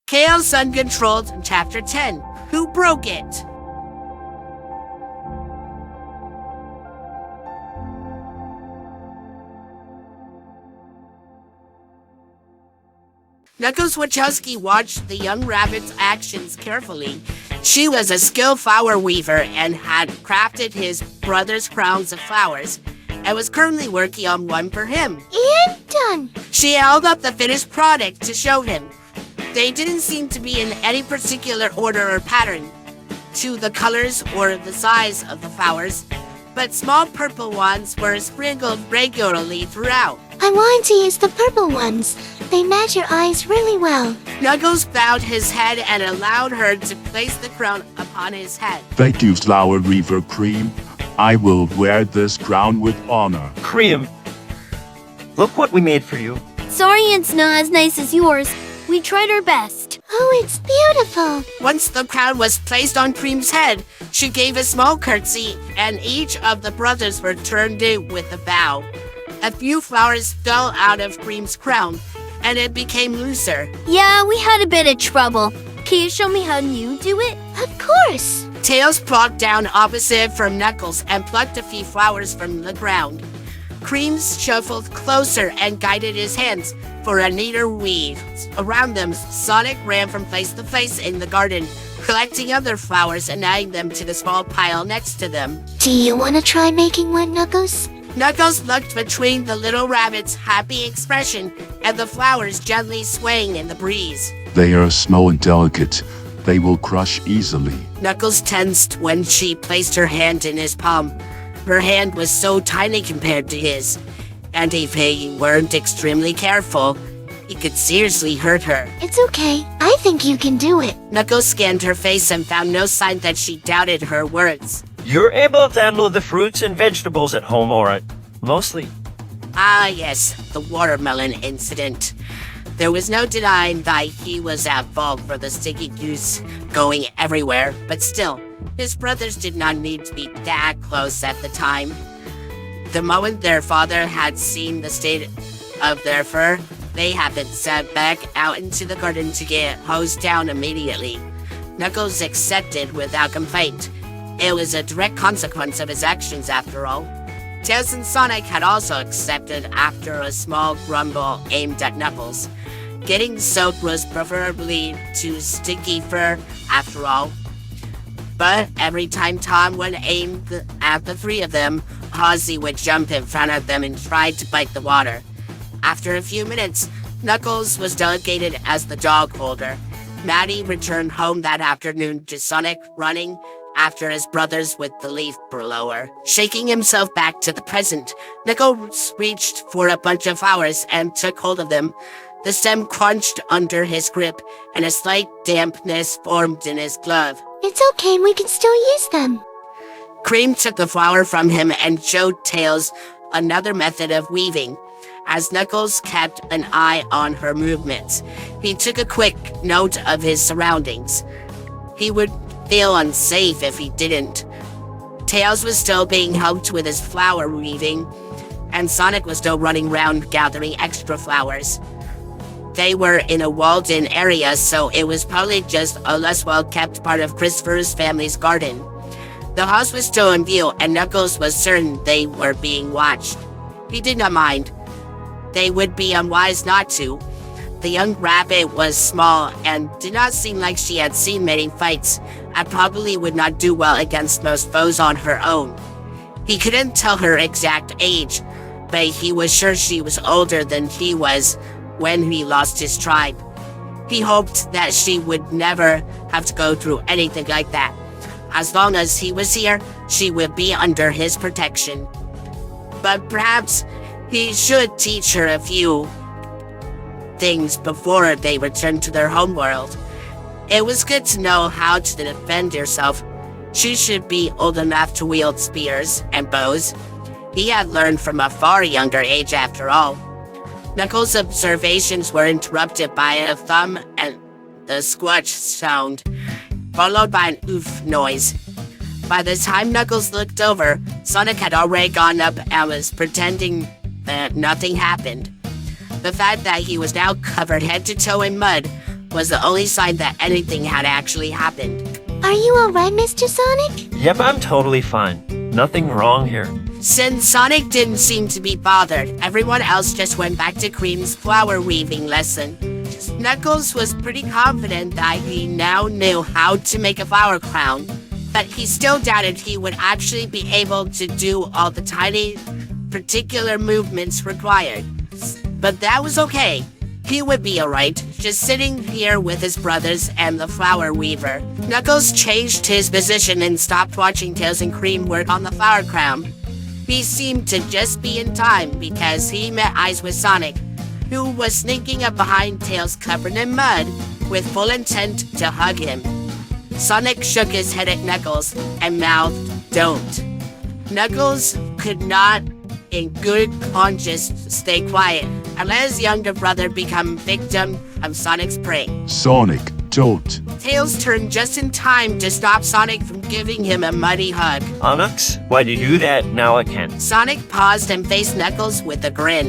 Chaos Uncontrolled, Chapter 10. Who Broke It? Knuckles Wachowski watched the young rabbit's actions carefully. She was a skilled flower weaver and had crafted his brother's crowns of flowers and was currently working on one for him. And done. She held up the finished product to show him. They didn't seem to be in any particular order or pattern to the colors or the size of the flowers, but small purple ones were sprinkled regularly throughout. I want to use the purple ones. They match your eyes really well. Knuckles bowed his head and allowed her to place the crown upon his head. Thank you, Flower Weaver Cream. I will wear this crown with honor. Cream, look what we made for you. Sorry it's not as nice as yours. We tried our best. Oh, it's beautiful. Once the crown was placed on Cream's head, she gave a small curtsy, and each of the brothers returned it with a bow. A few flowers fell out of Cream's crown, and it became looser. Yeah, we had a bit of trouble. Can you show me how you do it? Of course. Tails plopped down opposite from Knuckles and plucked a few flowers from the ground. Cream shuffled closer and guided his hands for a neater weave. Around them, Sonic ran from place to place in the garden, collecting other flowers and adding them to the small pile next to them. Do you want to try making one, Knuckles? Knuckles looked between the little rabbit's happy expression and the flowers gently swaying in the breeze. They are small and delicate. They will crush easily. Knuckles tensed when she placed her hand in his palm. Her hand was so tiny compared to his, and if he weren't extremely careful, he could seriously hurt her. It's okay. I think you can do it. Knuckles scanned her face and found no sign that she doubted her words. You're able to handle the fruits and vegetables at home, alright? Mostly. Ah, yes, the watermelon incident. There was no denying that he was at fault for the sticky goose going everywhere, but still, his brothers did not need to be that close at the time. The moment their father had seen the state of their fur, they had been sent back out into the garden to get hosed down immediately. Knuckles accepted without complaint. It was a direct consequence of his actions after all. Tails and Sonic had also accepted after a small grumble aimed at Knuckles. Getting soaked was preferably to stinky fur after all. But every time Tom would aim at the three of them, Ozzy would jump in front of them and try to bite the water. After a few minutes, Knuckles was delegated as the dog holder. Maddie returned home that afternoon to Sonic running after his brothers with the leaf blower. Shaking himself back to the present, Knuckles reached for a bunch of flowers and took hold of them. The stem crunched under his grip, and a slight dampness formed in his glove. It's okay. We can still use them. Cream took the flower from him and showed Tails another method of weaving. As Knuckles kept an eye on her movements, he took a quick note of his surroundings. He would feel unsafe if he didn't. Tails was still being helped with his flower weaving, and Sonic was still running around gathering extra flowers. They were in a walled-in area, so it was probably just a less well-kept part of Christopher's family's garden. The house was still in view, and Knuckles was certain they were being watched. He did not mind. They would be unwise not to. The young rabbit was small and did not seem like she had seen many fights, and probably would not do well against most foes on her own. He couldn't tell her exact age, but he was sure she was older than he was when he lost his tribe. He hoped that she would never have to go through anything like that. As long as he was here, she would be under his protection. But perhaps he should teach her a few things before they returned to their homeworld. It was good to know how to defend herself. She should be old enough to wield spears and bows. He had learned from a far younger age after all. Knuckles' observations were interrupted by a thump and the squatch sound, followed by an oof noise. By the time Knuckles looked over, Sonic had already gone up and was pretending that nothing happened. The fact that he was now covered head to toe in mud was the only sign that anything had actually happened. Are you alright, Mr. Sonic? Yep, I'm totally fine. Nothing wrong here. Since Sonic didn't seem to be bothered, everyone else just went back to Cream's flower weaving lesson. Knuckles was pretty confident that he now knew how to make a flower crown, but he still doubted he would actually be able to do all the tiny, particular movements required. But that was okay. He would be alright, just sitting here with his brothers and the flower weaver. Knuckles changed his position and stopped watching Tails and Cream work on the flower crown. He seemed to just be in time because he met eyes with Sonic, who was sneaking up behind Tails covered in mud with full intent to hug him. Sonic shook his head at Knuckles and mouthed, "Don't." Knuckles could not, in good conscience, stay quiet and let his younger brother become victim of Sonic's prey. Sonic, don't. Tails turned just in time to stop Sonic from giving him a muddy hug. Onyx, why'd you do that? Now I can't. Sonic paused and faced Knuckles with a grin.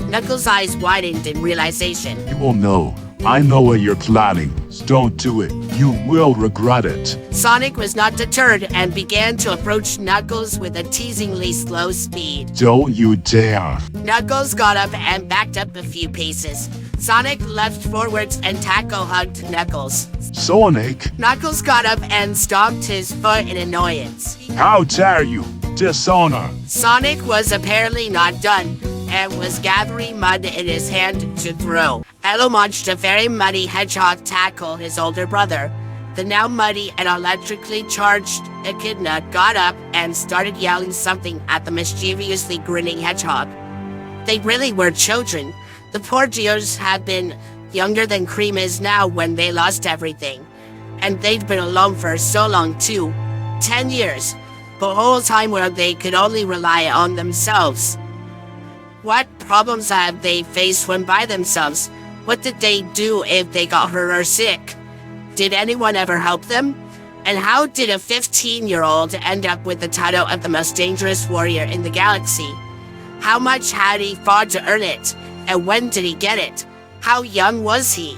Knuckles' eyes widened in realization. You will know. I know what you're planning. Don't do it. You will regret it. Sonic was not deterred and began to approach Knuckles with a teasingly slow speed. Don't you dare. Knuckles got up and backed up a few paces. Sonic leapt forwards and tackle hugged Knuckles. Sonic, Knuckles got up and stomped his foot in annoyance. how dare you? Dishonor. Sonic was apparently not done and was gathering mud in his hand to throw. Elo launched a very muddy hedgehog tackle his older brother. The now muddy and electrically charged echidna got up and started yelling something at the mischievously grinning hedgehog. They really were children. The poor dears had been younger than Cream is now when they lost everything. And they'd been alone for so long too. 10 years. The whole time where they could only rely on themselves. What problems have they faced when by themselves? What did they do if they got hurt or sick? Did anyone ever help them? And how did a 15-year-old end up with the title of the most dangerous warrior in the galaxy? How much had he fought to earn it? And when did he get it? How young was he?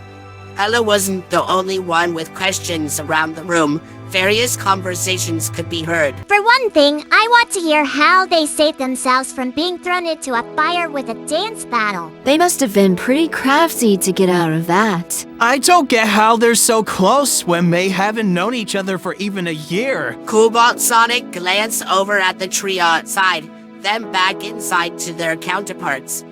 Ella wasn't the only one with questions around the room. Various conversations could be heard. For one thing, I want to hear how they saved themselves from being thrown into a fire with a dance battle. They must have been pretty crafty to get out of that. I don't get how they're so close when they haven't known each other for even a year. Cobalt Sonic glanced over at the trio outside, then back inside to their counterparts.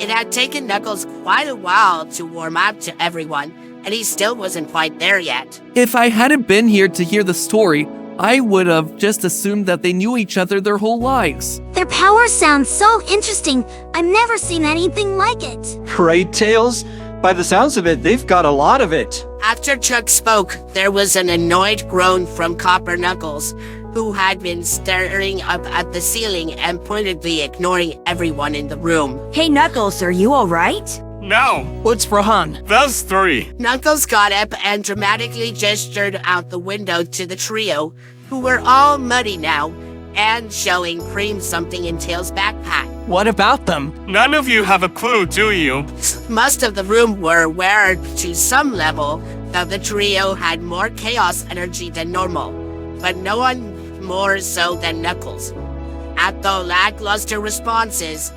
It had taken Knuckles quite a while to warm up to everyone, and he still wasn't quite there yet. If I hadn't been here to hear the story, I would have just assumed that they knew each other their whole lives. Their power sounds so interesting. I've never seen anything like it. Right, Tails? By the sounds of it, they've got a lot of it. After Chuck spoke, there was an annoyed groan from Copper Knuckles, who had been staring up at the ceiling and pointedly ignoring everyone in the room. Hey Knuckles, are you alright? No, What's Rahan? those three. Knuckles got up and dramatically gestured out the window to the trio, who were all muddy now, and showing Cream something in Tails' backpack. What about them? None of you have a clue, do you? Most of the room were aware to some level that the trio had more chaos energy than normal, but no one more so than Knuckles. At the lackluster responses,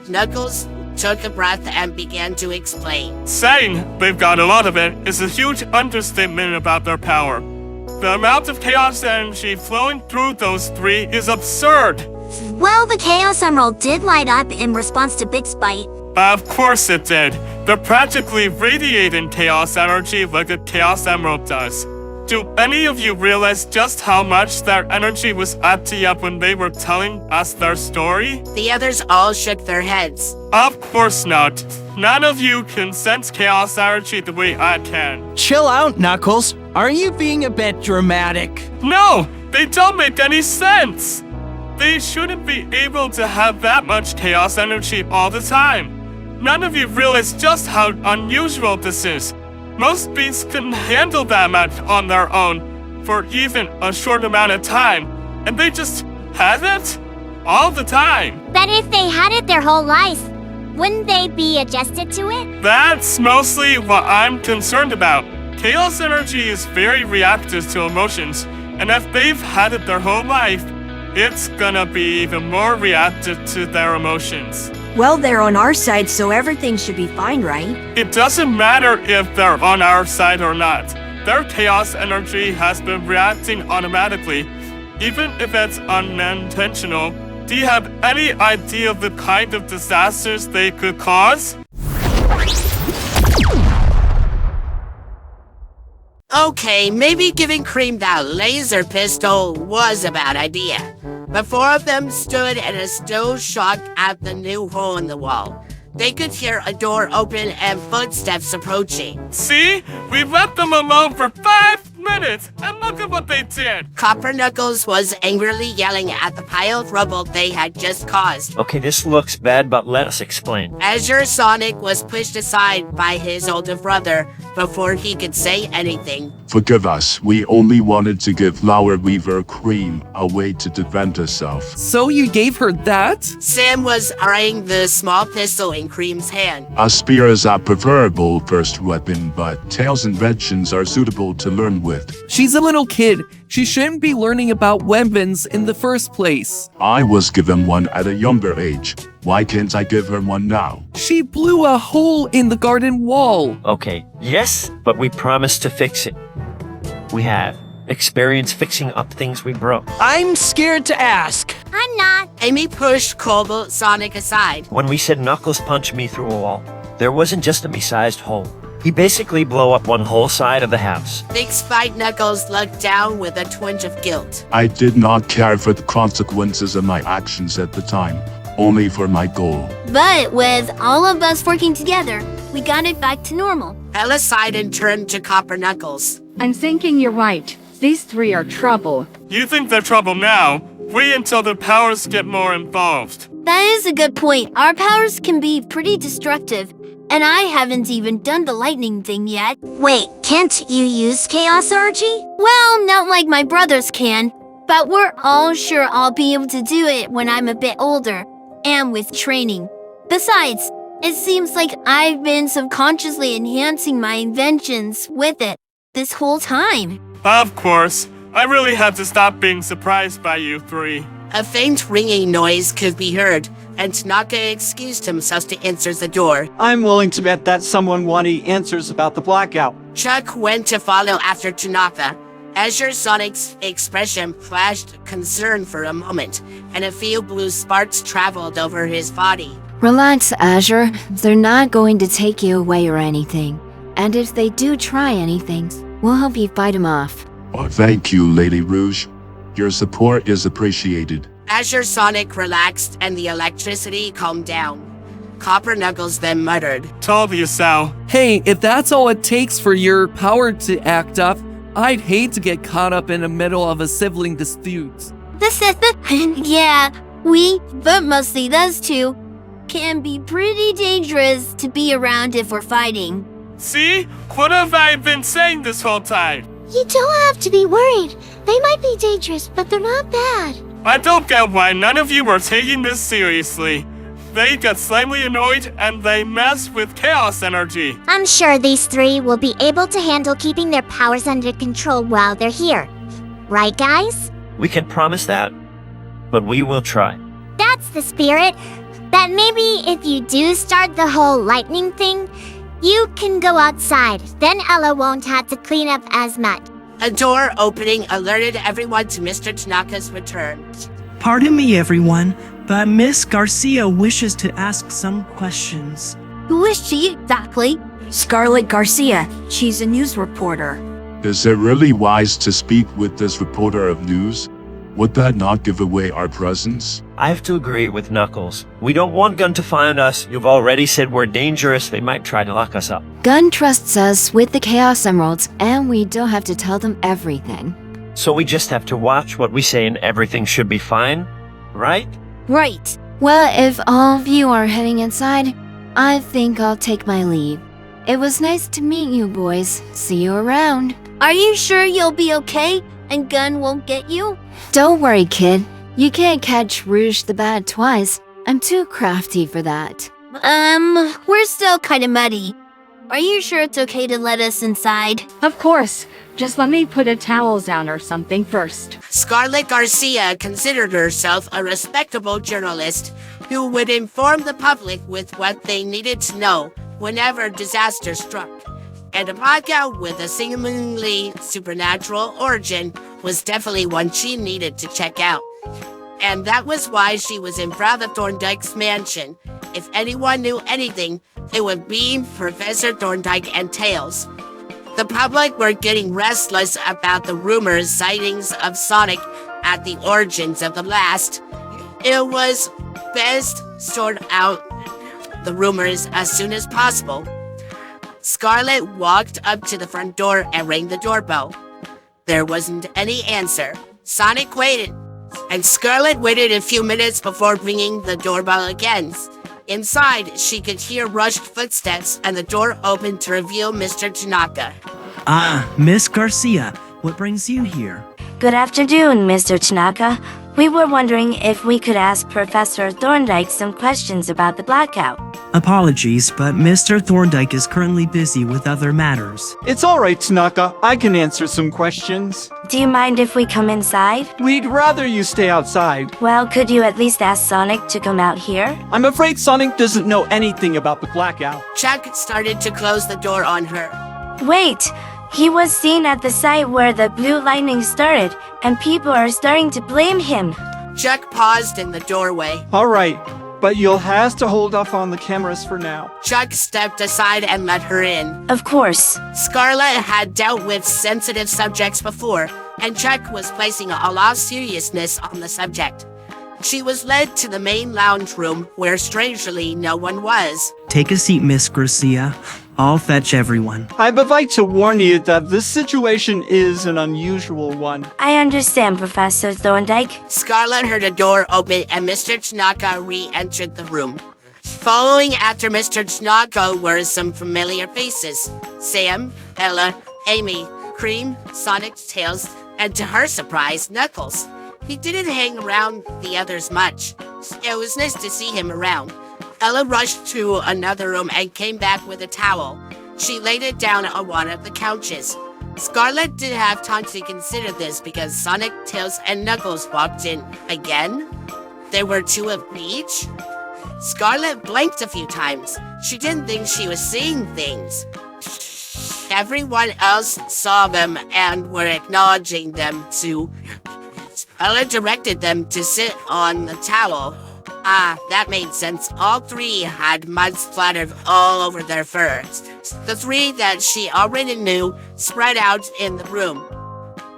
Knuckles took a breath and began to explain. Saying they've got a lot of it is a huge understatement about their power. The amount of chaos energy flowing through those three is absurd. Well, the Chaos Emerald did light up in response to Big Spite. Of course it did. They're practically radiating chaos energy like a Chaos Emerald does. Do any of you realize just how much their energy was acting up when they were telling us their story? The others all shook their heads. Of course not. None of you can sense chaos energy the way I can. Chill out, Knuckles. Aren't you being a bit dramatic? No, they don't make any sense. They shouldn't be able to have that much chaos energy all the time. None of you realize just how unusual this is. Most beasts can handle that much on their own for even a short amount of time, and they just have it all the time. But if they had it their whole life, wouldn't they be adjusted to it? That's mostly what I'm concerned about. Chaos energy is very reactive to emotions, and if they've had it their whole life, it's gonna be even more reactive to their emotions. Well, they're on our side, so everything should be fine, right? It doesn't matter if they're on our side or not. Their chaos energy has been reacting automatically, even if it's unintentional. Do you have any idea of the kind of disasters they could cause? Okay, maybe giving Cream that laser pistol was a bad idea. But four of them stood in a still shock at the new hole in the wall. They could hear a door open and footsteps approaching. See? We left them alone for 5 minutes, and look at what they did! Copper Knuckles was angrily yelling at the pile of rubble they had just caused. Okay, this looks bad, but let us explain. Azure Sonic was pushed aside by his older brother before he could say anything. Forgive us, we only wanted to give Flower Weaver Cream a way to defend herself. So you gave her that? Sam was eyeing the small pistol in Cream's hand. A spear is a preferable first weapon, but Tails' inventions are suitable to learn with. She's a little kid. She shouldn't be learning about weapons in the first place. I was given one at a younger age. Why can't I give her one now? She blew a hole in the garden wall. Okay, yes, but we promised to fix it. We have experience fixing up things we broke. I'm scared to ask. I'm not. Amy pushed Cobalt Sonic aside. When we said Knuckles punched me through a wall, there wasn't just a me-sized hole. He basically blew up one whole side of the house. Big Spike Knuckles looked down with a twinge of guilt. I did not care for the consequences of my actions at the time, only for my goal. But with all of us working together, we got it back to normal. Ella sighed and turned to Copper Knuckles. I'm thinking you're right. These three are trouble. You think they're trouble now? Wait until their powers get more involved. That is a good point. Our powers can be pretty destructive, and I haven't even done the lightning thing yet. Wait, can't you use chaos energy? Well, not like my brothers can, but we're all sure I'll be able to do it when I'm a bit older, and with training. Besides, it seems like I've been subconsciously enhancing my inventions with it this whole time. Of course. I really had to stop being surprised by you three. A faint ringing noise could be heard, and Tanaka excused himself to answer the door. I'm willing to bet that someone wanted answers about the blackout. Chuck went to follow after Tanaka. Azure Sonic's expression flashed concern for a moment, and a few blue sparks traveled over his body. Relax, Azure. They're not going to take you away or anything. And if they do try anything, we'll help you fight them off. Oh, thank you, Lady Rouge. Your support is appreciated. Azure Sonic relaxed and the electricity calmed down. Copper Knuckles then muttered, Told you so. Hey, if that's all it takes for your power to act up, I'd hate to get caught up in the middle of a sibling dispute. Yeah, but mostly those two, can be pretty dangerous to be around if we're fighting. See? What have I been saying this whole time? You don't have to be worried. They might be dangerous, but they're not bad. I don't get why none of you were taking this seriously. They get slightly annoyed and they mess with chaos energy. I'm sure these three will be able to handle keeping their powers under control while they're here. Right, guys? We can promise that, but we will try. That's the spirit. That maybe if you do start the whole lightning thing, you can go outside. Then Ella won't have to clean up as much. A door opening alerted everyone to Mr. Tanaka's return. Pardon me, everyone, but Miss Garcia wishes to ask some questions. Who is she exactly? Scarlett Garcia. She's a news reporter. Is it really wise to speak with this reporter of news? Would that not give away our presence? I have to agree with Knuckles. We don't want Gun to find us. You've already said we're dangerous. They might try to lock us up. Gun trusts us with the Chaos Emeralds, and we don't have to tell them everything. So we just have to watch what we say and everything should be fine, right? Right. Well, if all of you are heading inside, I think I'll take my leave. It was nice to meet you, boys. See you around. Are you sure you'll be okay and Gun won't get you? Don't worry, kid. You can't catch Rouge the Bad twice. I'm too crafty for that. We're still kinda muddy. Are you sure it's okay to let us inside? Of course. Just let me put a towel down or something first. Scarlett Garcia considered herself a respectable journalist who would inform the public with what they needed to know whenever disaster struck. And a blackout with a seemingly supernatural origin was definitely one she needed to check out. And that was why she was in Brother Thorndyke's mansion. If anyone knew anything, it would be Professor Thorndyke and Tails. The public were getting restless about the rumors sightings of Sonic at the origins of the blast. It was best sort out the rumors as soon as possible. Scarlett walked up to the front door and rang the doorbell. There wasn't any answer. Sonic waited, and Scarlett waited a few minutes before ringing the doorbell again. Inside, she could hear rushed footsteps, and the door opened to reveal Mr. Tanaka. Ah, Miss Garcia, what brings you here? Good afternoon, Mr. Tanaka. We were wondering if we could ask Professor Thorndyke some questions about the blackout. Apologies, but Mr. Thorndyke is currently busy with other matters. It's alright, Tanaka. I can answer some questions. Do you mind if we come inside? We'd rather you stay outside. Well, could you at least ask Sonic to come out here? I'm afraid Sonic doesn't know anything about the blackout. Chuck started to close the door on her. Wait! He was seen at the site where the blue lightning started, and people are starting to blame him. Chuck paused in the doorway. Alright, but you'll have to hold off on the cameras for now. Chuck stepped aside and let her in. Of course. Scarlett had dealt with sensitive subjects before, and Chuck was placing a lot of seriousness on the subject. She was led to the main lounge room where strangely no one was. Take a seat, Miss Garcia. I'll fetch everyone. I would like to warn you that this situation is an unusual one. I understand, Professor Thorndyke. Scarlett heard a door open and Mr. Tanaka re-entered the room. Following after Mr. Tanaka were some familiar faces. Sam, Ella, Amy, Cream, Sonic, Tails, and to her surprise, Knuckles. He didn't hang around the others much. It was nice to see him around. Ella rushed to another room and came back with a towel. She laid it down on one of the couches. Scarlett didn't have time to consider this because Sonic, Tails, and Knuckles walked in again. There were two of each. Scarlett blinked a few times. She didn't think she was seeing things. Everyone else saw them and were acknowledging them too. Ella directed them to sit on the towel. Ah, that made sense. All three had mud splattered all over their fur. The three that she already knew spread out in the room.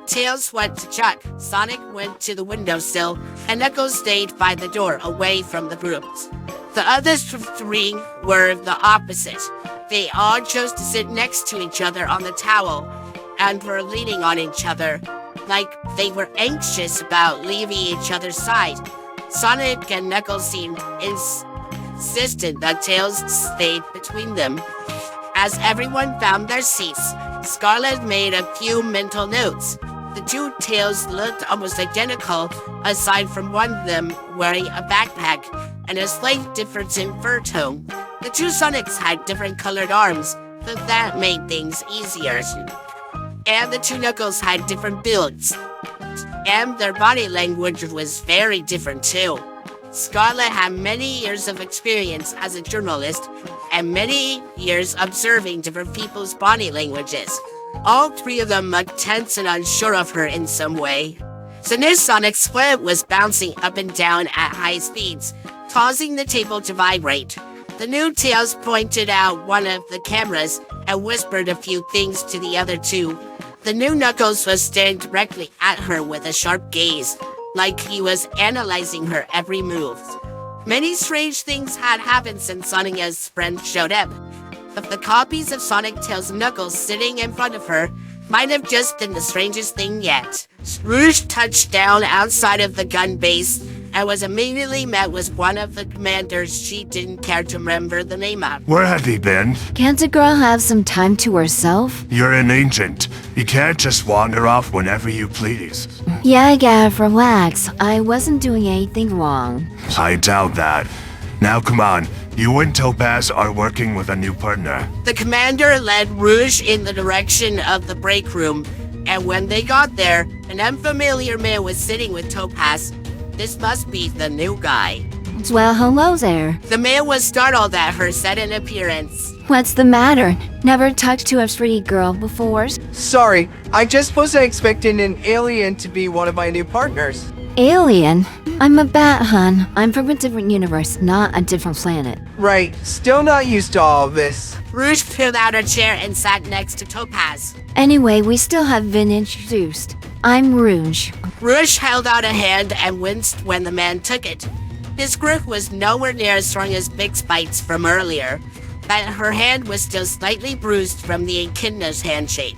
Tails went to Chuck, Sonic went to the windowsill, and Knuckles stayed by the door, away from the groups. The other three were the opposite. They all chose to sit next to each other on the towel, and were leaning on each other, like they were anxious about leaving each other's side. Sonic and Knuckles seemed insistent that Tails stayed between them. As everyone found their seats, Scarlett made a few mental notes. The two Tails looked almost identical, aside from one of them wearing a backpack and a slight difference in fur tone. The two Sonics had different colored arms, so that made things easier. And the two Knuckles had different builds. And their body language was very different too. Scarlett had many years of experience as a journalist and many years observing different people's body languages. All three of them looked tense and unsure of her in some way. The new Sonic's foot was bouncing up and down at high speeds, causing the table to vibrate. The new Tails pointed out one of the cameras and whispered a few things to the other two. The new Knuckles was staring directly at her with a sharp gaze, like he was analyzing her every move. Many strange things had happened since Sonia's friend showed up. But the copies of Sonic, Tails, and Knuckles sitting in front of her might have just been the strangest thing yet. Rouge touched down outside of the gun base and was immediately met with one of the commanders she didn't care to remember the name of. Where have you been? Can't a girl have some time to herself? You're an agent. You can't just wander off whenever you please. Yeah, Gav, relax. I wasn't doing anything wrong. I doubt that. Now come on, You and Topaz are working with a new partner. The commander led Rouge in the direction of the break room, and when they got there, an unfamiliar man was sitting with Topaz. This must be the new guy. Well, hello there. The man was startled at her sudden appearance. What's the matter? Never talked to a pretty girl before? Sorry, I just wasn't expecting an alien to be one of my new partners. Alien? I'm a bat, hun. I'm from a different universe, not a different planet. Right, still not used to all of this. Rouge pulled out a chair and sat next to Topaz. Anyway, we still have been introduced. I'm Rouge. Rouge held out a hand and winced when the man took it. His grip was nowhere near as strong as Big Spite's from earlier, but her hand was still slightly bruised from the echidna's handshake,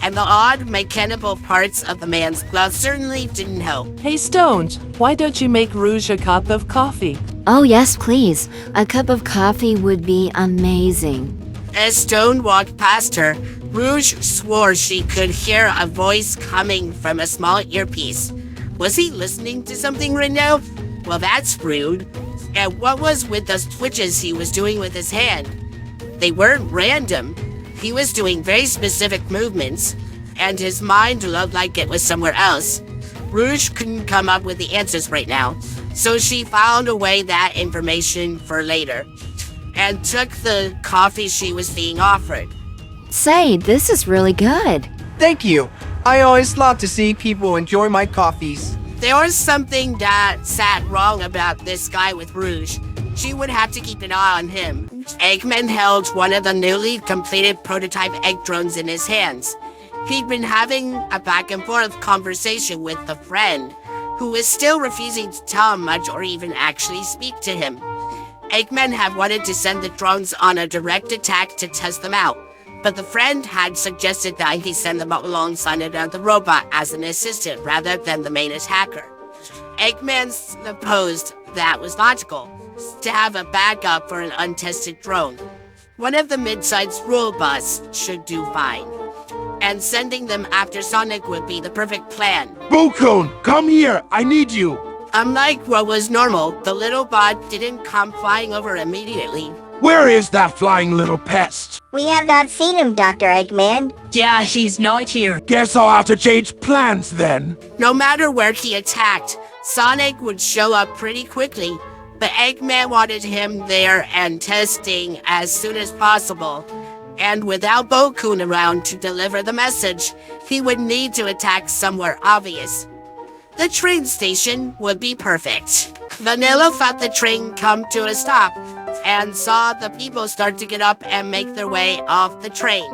and the odd mechanical parts of the man's glove certainly didn't help. Hey Stones, why don't you make Rouge a cup of coffee? Oh yes, please. A cup of coffee would be amazing. As Stone walked past her, Rouge swore she could hear a voice coming from a small earpiece. Was he listening to something right now? Well, that's rude. And what was with those twitches he was doing with his hand? They weren't random. He was doing very specific movements, and his mind looked like it was somewhere else. Rouge couldn't come up with the answers right now, so she filed away that information for later, and took the coffee she was being offered. Say, this is really good. Thank you. I always love to see people enjoy my coffees. There was something that sat wrong about this guy with Rouge. She would have to keep an eye on him. Eggman held one of the newly completed prototype egg drones in his hands. He'd been having a back and forth conversation with a friend, who was still refusing to tell him much or even actually speak to him. Eggman had wanted to send the drones on a direct attack to test them out, but the friend had suggested that he send them alongside another robot as an assistant rather than the main attacker. Eggman supposed that was logical, to have a backup for an untested drone. One of the mid-sized robots should do fine, and sending them after Sonic would be the perfect plan. Bokun, come here! I need you! Unlike what was normal, the little bot didn't come flying over immediately. Where is that flying little pest? We have not seen him, Dr. Eggman. Yeah, he's not here. Guess I'll have to change plans then. No matter where he attacked, Sonic would show up pretty quickly, but Eggman wanted him there and testing as soon as possible. And without Bokun around to deliver the message, he would need to attack somewhere obvious. The train station would be perfect. Vanilla felt the train come to a stop and saw the people start to get up and make their way off the train.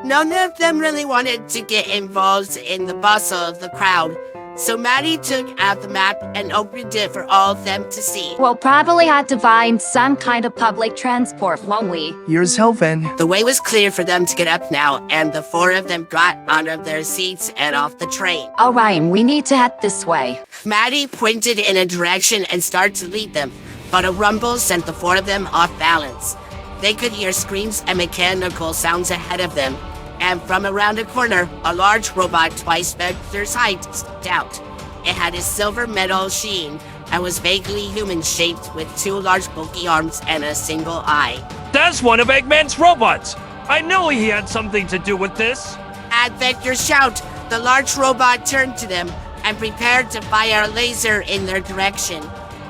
None of them really wanted to get involved in the bustle of the crowd, so Maddie took out the map and opened it for all of them to see. We'll probably have to find some kind of public transport, won't we? Here's Helven. The way was clear for them to get up now, and the four of them got out of their seats and off the train. All right, we need to head this way. Maddie pointed in a direction and started to lead them, but a rumble sent the four of them off balance. They could hear screams and mechanical sounds ahead of them, and from around a corner, a large robot twice Vector's height stepped out. It had a silver metal sheen and was vaguely human-shaped with two large bulky arms and a single eye. That's one of Eggman's robots! I knew he had something to do with this! At Vector's shout, the large robot turned to them and prepared to fire a laser in their direction.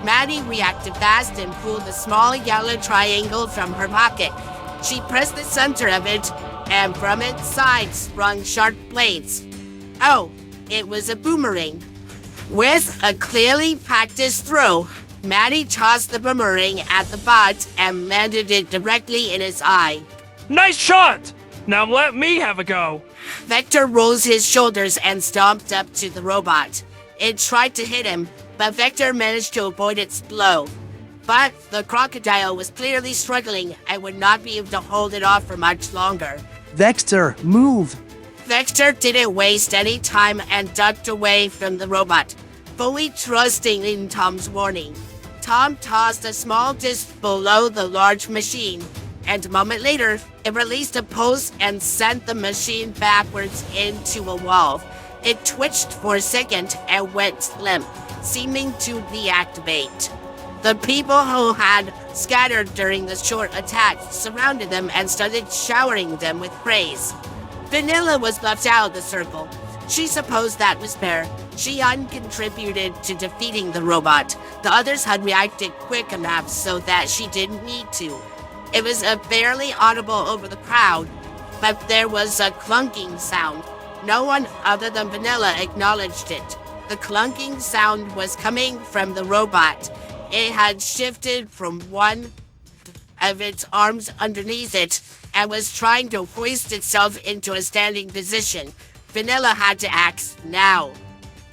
Maddie reacted fast and pulled a small yellow triangle from her pocket. She pressed the center of it, and from its side sprung sharp blades. Oh, it was a boomerang. With a clearly practiced throw, Maddie tossed the boomerang at the bot and landed it directly in its eye. Nice shot! Now let me have a go. Vector rolls his shoulders and stomped up to the robot. It tried to hit him, but Vector managed to avoid its blow. But the crocodile was clearly struggling and would not be able to hold it off for much longer. Vector, move! Vector didn't waste any time and ducked away from the robot, fully trusting in Tom's warning. Tom tossed a small disc below the large machine, and a moment later, it released a pulse and sent the machine backwards into a wall. It twitched for a second and went limp, seeming to deactivate. The people who had scattered during the short attack surrounded them and started showering them with praise. Vanilla was left out of the circle. She supposed that was fair. She uncontributed to defeating the robot. The others had reacted quick enough so that she didn't need to. It was barely audible over the crowd, but there was a clunking sound. No one other than Vanilla acknowledged it. The clunking sound was coming from the robot. It had shifted from one of its arms underneath it and was trying to hoist itself into a standing position. Vanilla had to act now.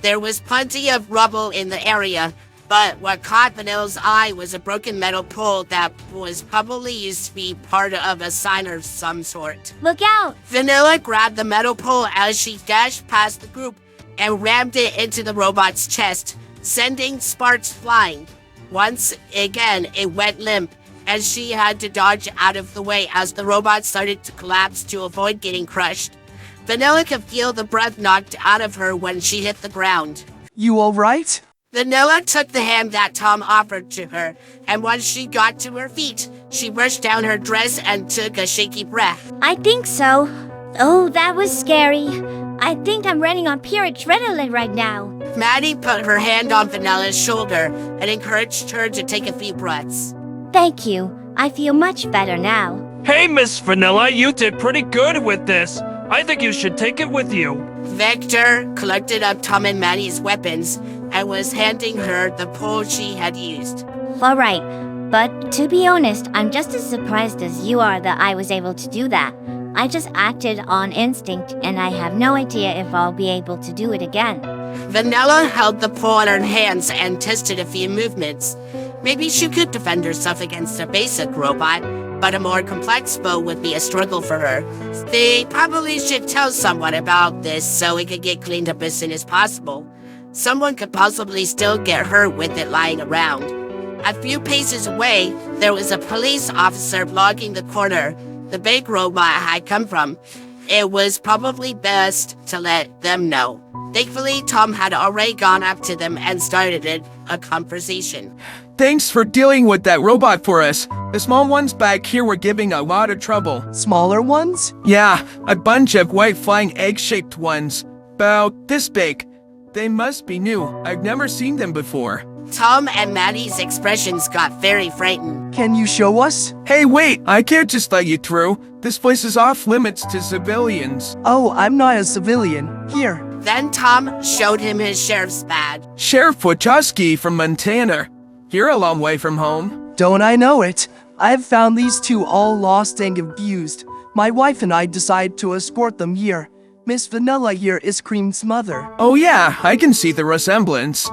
There was plenty of rubble in the area, but what caught Vanilla's eye was a broken metal pole that was probably used to be part of a sign of some sort. Look out! Vanilla grabbed the metal pole as she dashed past the group and rammed it into the robot's chest, sending sparks flying. Once again, it went limp, and she had to dodge out of the way as the robot started to collapse to avoid getting crushed. Vanilla could feel the breath knocked out of her when she hit the ground. You alright? Vanilla took the hand that Tom offered to her, and once she got to her feet, she brushed down her dress and took a shaky breath. I think so. Oh, that was scary. I think I'm running on pure adrenaline right now. Maddie put her hand on Vanilla's shoulder and encouraged her to take a few breaths. Thank you. I feel much better now. Hey, Miss Vanilla, you did pretty good with this. I think you should take it with you. Vector collected up Tom and Maddie's weapons and was handing her the pole she had used. Alright, but to be honest, I'm just as surprised as you are that I was able to do that. I just acted on instinct, and I have no idea if I'll be able to do it again. Vanilla held the pole in her hands and tested a few movements. Maybe she could defend herself against a basic robot, but a more complex foe would be a struggle for her. They probably should tell someone about this so it could get cleaned up as soon as possible. Someone could possibly still get hurt with it lying around. A few paces away, there was a police officer blocking the corner the big robot had come from. It was probably best to let them know. Thankfully, Tom had already gone up to them and started a conversation. Thanks for dealing with that robot for us. The small ones back here were giving a lot of trouble. Smaller ones? Yeah, a bunch of white flying egg-shaped ones. About this big. They must be new. I've never seen them before. Tom and Maddie's expressions got very frightened. Can you show us? Hey, wait! I can't just let you through. This place is off limits to civilians. Oh, I'm not a civilian. Here. Then Tom showed him his sheriff's badge. Sheriff Wachowski from Montana. You're a long way from home. Don't I know it? I've found these two all lost and confused. My wife and I decided to escort them here. Miss Vanilla here is Cream's mother. Oh yeah, I can see the resemblance.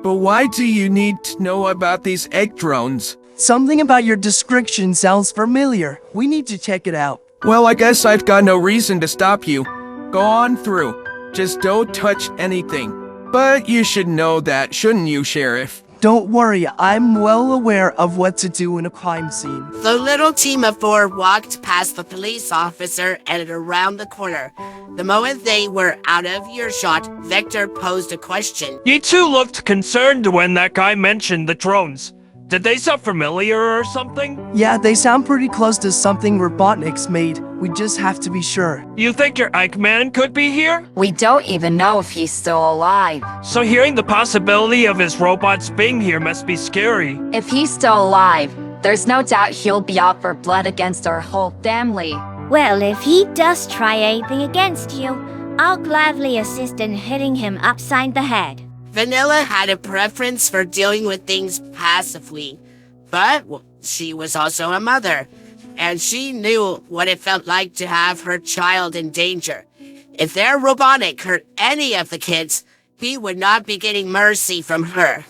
But why do you need to know about these egg drones? Something about your description sounds familiar. We need to check it out. Well, I guess I've got no reason to stop you. Go on through. Just don't touch anything. But you should know that, shouldn't you, Sheriff? Don't worry, I'm well aware of what to do in a crime scene. The little team of four walked past the police officer and around the corner. The moment they were out of earshot, Vector posed a question. You two looked concerned when that guy mentioned the drones. Did they sound familiar or something? Yeah, they sound pretty close to something Robotnik's made. We just have to be sure. You think your Eichmann could be here? We don't even know if he's still alive. So hearing the possibility of his robots being here must be scary. If he's still alive, there's no doubt he'll be out for blood against our whole family. Well, if he does try anything against you, I'll gladly assist in hitting him upside the head. Vanilla had a preference for dealing with things passively, but she was also a mother, and she knew what it felt like to have her child in danger. If their Robotnik hurt any of the kids, he would not be getting mercy from her.